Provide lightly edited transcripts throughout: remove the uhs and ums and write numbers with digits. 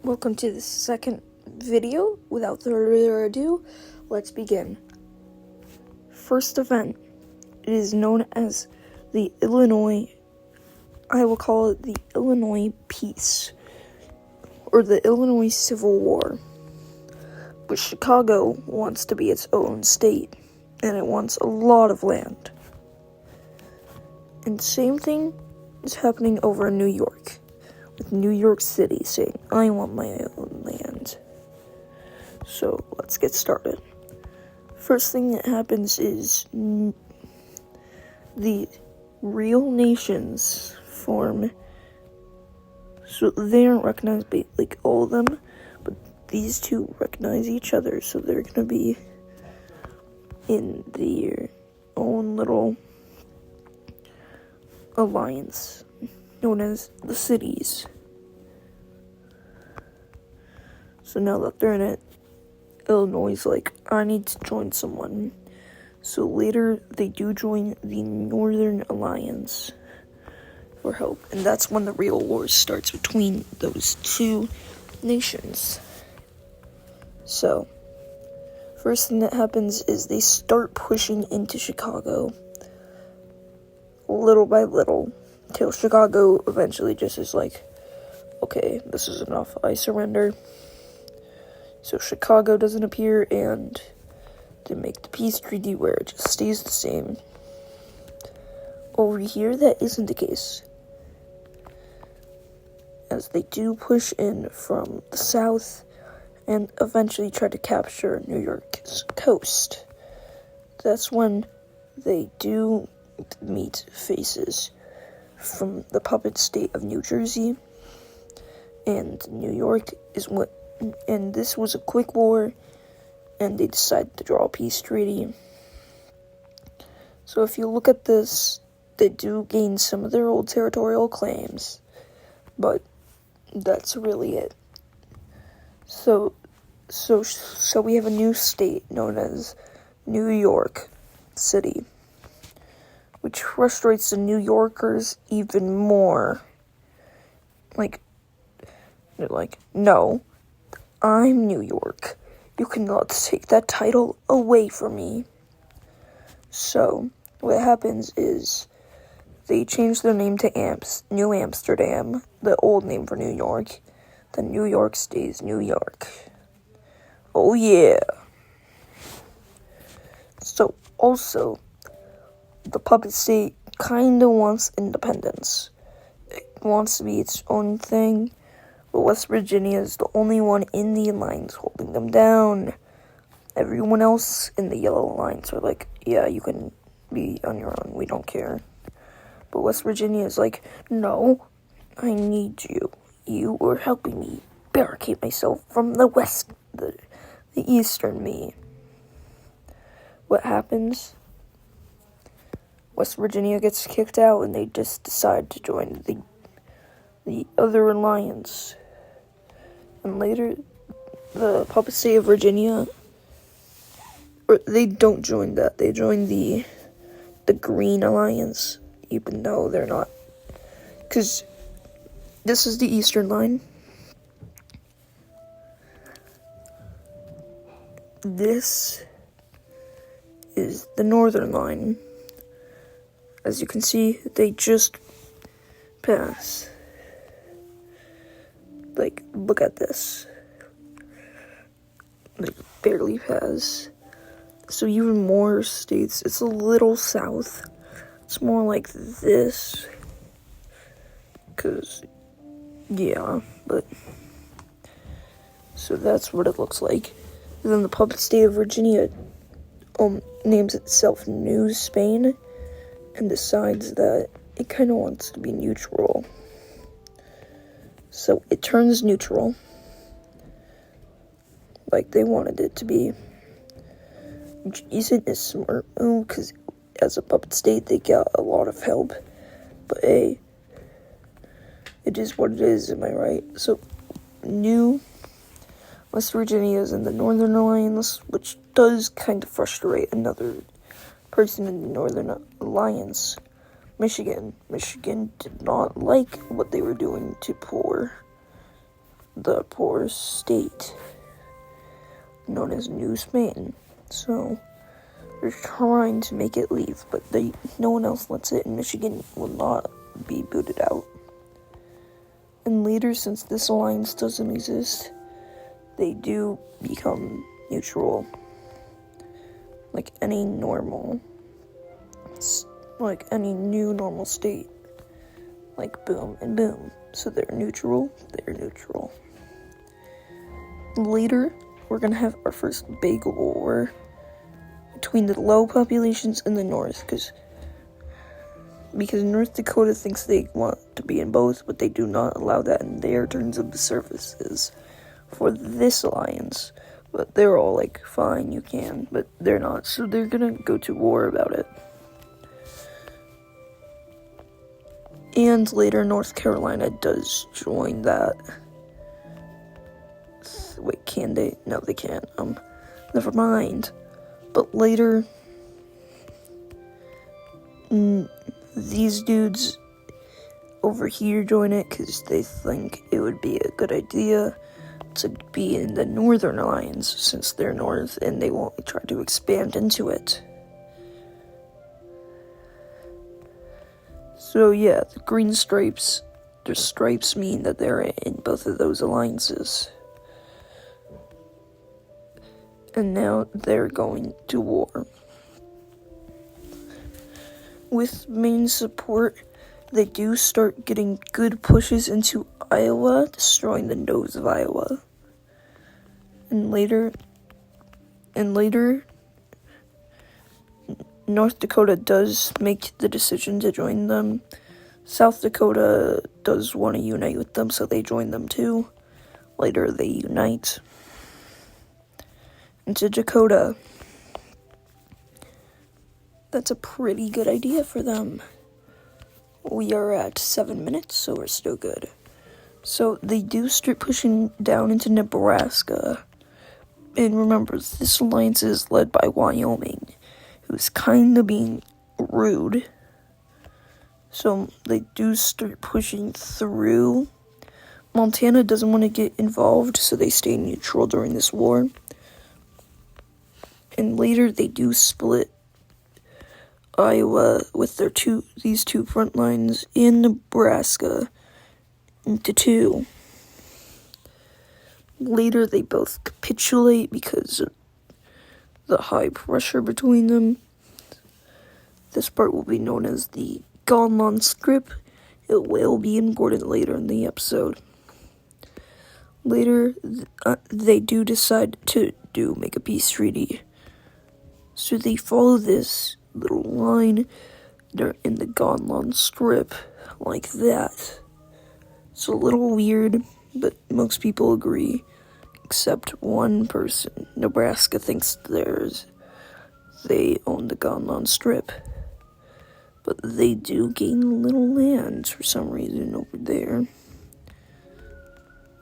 Welcome to the second video. Without further ado, let's begin. First event, it is known as the I will call it the Illinois Peace, or the Illinois Civil War. But Chicago wants to be its own state, and it wants a lot of land. And same thing is happening over in New York, with New York City saying, I want my own land. So, let's get started. First thing that happens is the real nations form. So, they aren't recognized by, all of them, but these two recognize each other, so they're gonna be in their own little alliance known as the cities. So now that they're in it, Illinois is like, I need to join someone. So later, they do join the Northern Alliance for help. And that's when the real war starts between those two nations. So, first thing that happens is they start pushing into Chicago, little by little, till Chicago eventually just is like, okay, this is enough, I surrender. So Chicago doesn't appear, and they make the peace treaty where it just stays the same. Over here, that isn't the case, as they do push in from the south and eventually try to capture New York's coast. That's when they do meet faces from the puppet state of New Jersey, and New York is what. And this was a quick war, and they decided to draw a peace treaty. So if you look at this, they do gain some of their old territorial claims, but that's really it. So we have a new state known as New York City, which frustrates the New Yorkers even more. They're like, no, I'm New York. You cannot take that title away from me. So, what happens is they change their name to New Amsterdam, the old name for New York. Then New York stays New York. Oh yeah. So, also, the puppet state kinda wants independence. It wants to be its own thing. But West Virginia is the only one in the alliance holding them down. Everyone else in the Yellow Alliance are like, yeah, you can be on your own, we don't care. But West Virginia is like, no, I need you. You are helping me barricade myself from the eastern me. What happens? West Virginia gets kicked out, and they just decide to join the other alliance. And later, the puppet state of Virginia, they don't join that. They join the Green Alliance, even though they're not. Because this is the eastern line. This is the northern line. As you can see, they just pass. Look at this. Barely pass. So even more states, it's a little south. It's more like this. So that's what it looks like. And then the puppet state of Virginia names itself New Spain and decides that it kind of wants to be neutral. So it turns neutral, like they wanted it to be, which isn't a smart move, because as a puppet state, they got a lot of help. But hey, it is what it is, am I right? So, New West Virginia is in the Northern Alliance, which does kind of frustrate another person in the Northern Alliance. Michigan did not like what they were doing to poor the poorest state, known as New Spain. So they're trying to make it leave, but no one else lets it, and Michigan will not be booted out. And later, since this alliance doesn't exist, they do become neutral, like any new normal state, like boom and boom. So they're neutral. Later, we're gonna have our first big war between the low populations in the north, because North Dakota thinks they want to be in both, but they do not allow that in their terms of services for this alliance. But they're all like, fine, you can, but they're not, so they're gonna go to war about it. And later, North Carolina does join that. Wait, can they? No, they can't. Never mind. But later, these dudes over here join it because they think it would be a good idea to be in the Northern Alliance since they're north and they won't try to expand into it. So yeah, the green stripes, their stripes mean that they're in both of those alliances. And now they're going to war. With Maine's support, they do start getting good pushes into Iowa, destroying the nose of Iowa. And later, North Dakota does make the decision to join them. South Dakota does want to unite with them, so they join them too. Later, they unite into Dakota. That's a pretty good idea for them. We are at 7 minutes, so we're still good. So they do start pushing down into Nebraska. And remember, this alliance is led by Wyoming, who's kind of being rude. So they do start pushing through. Montana doesn't want to get involved, so they stay neutral during this war. And later they do split Iowa with these two front lines in Nebraska into two. Later they both capitulate because of the high pressure between them. This part will be known as the Gonlon script. It will be important later in the episode. Later, they do decide to make a peace treaty. So they follow this little line in the Gonlon strip, like that. It's a little weird, but most people agree, except one person. Nebraska thinks they own the Gonlon strip. But they do gain a little land for some reason over there.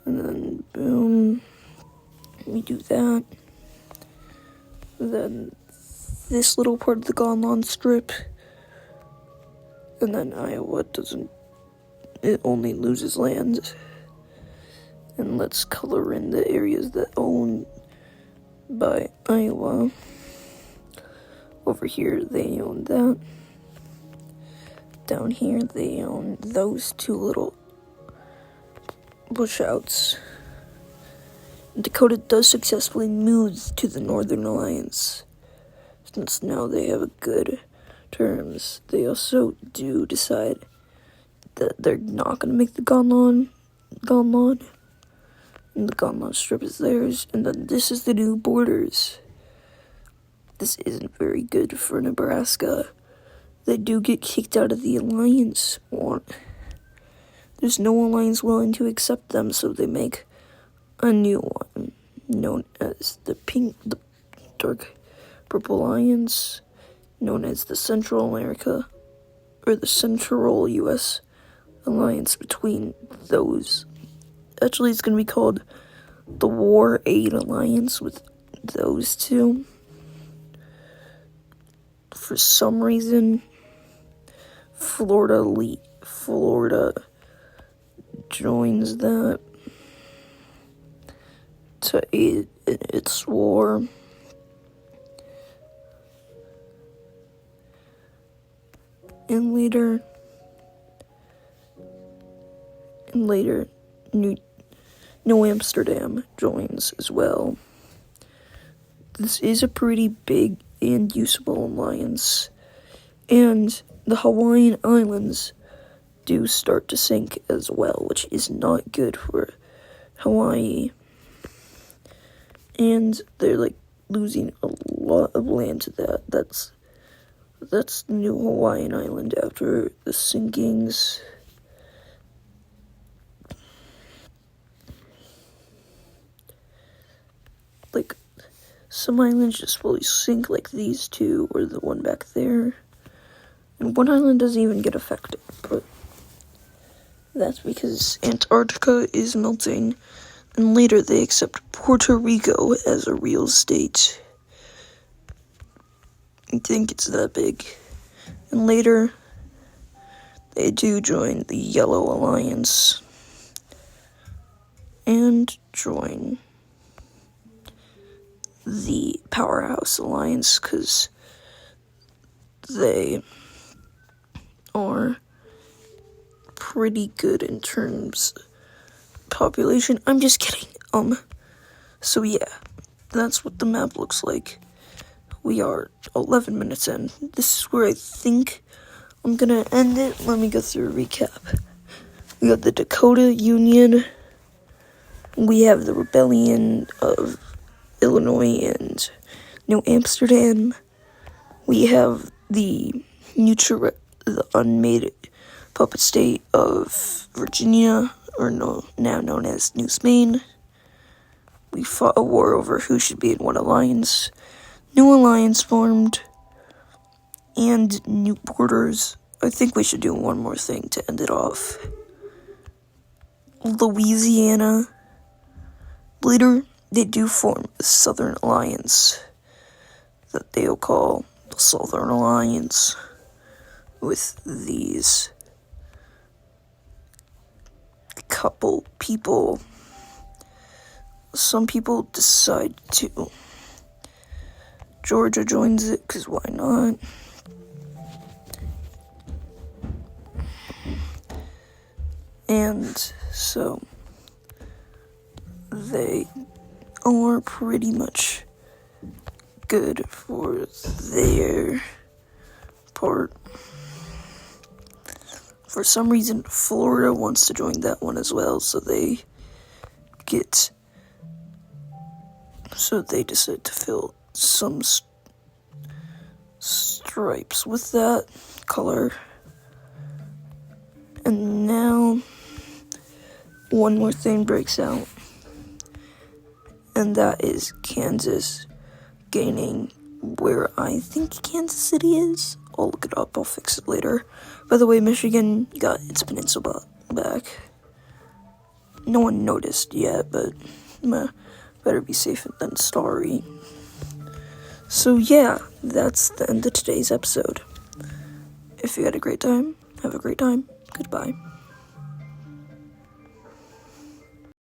And then, boom, we do that. Then this little part of the Gonlon strip. And then Iowa it only loses land. And let's color in the areas that own by Iowa. Over here, they own that. Down here, they own those two little bushouts. Dakota does successfully move to the Northern Alliance, since now they have good terms. They also do decide that they're not going to make the Gonlon, and the Gonlon strip is theirs, and then this is the new borders. This isn't very good for Nebraska. They do get kicked out of the alliance. There's no alliance willing to accept them, so they make a new one, known as the dark purple alliance, known as the Central America, or the Central U.S. alliance between those. Actually, it's going to be called the War Aid Alliance with those two. For some reason, Florida joins that. to aid in its war. And later, New Amsterdam joins as well. This is a pretty big and usable alliance, and the Hawaiian Islands do start to sink as well, which is not good for Hawaii. And they're like losing a lot of land to that. That's the new Hawaiian island after the sinkings. Like, some islands just fully sink, like these two, or the one back there. And one island doesn't even get affected, but that's because Antarctica is melting, and later they accept Puerto Rico as a real state. I think it's that big. And later, they do join the Yellow Alliance and join the Powerhouse Alliance because they are pretty good in terms of population. I'm just kidding. So yeah, that's what the map looks like. We are 11 minutes in. This is where I think I'm gonna end it. Let me go through a recap. We got the Dakota Union. We have the Rebellion of Illinois and New Amsterdam. We have the unmade puppet state of Virginia, now known as New Spain. We fought a war over who should be in what alliance. New alliance formed, and new borders. I think we should do one more thing to end it off. Louisiana. Later, they do form the Southern Alliance that they'll call the Southern Alliance with these couple people. Some people decide to. Georgia joins it, because why not? And so they are pretty much good for their part. For some reason, Florida wants to join that one as well, so they decide to fill some stripes with that color. And now one more thing breaks out, and that is Kansas gaining where I think Kansas City is. I'll look it up, I'll fix it later. By the way, Michigan got its peninsula back. No one noticed yet, but better be safe than sorry. So yeah, that's the end of today's episode. If you had a great time, have a great time. Goodbye.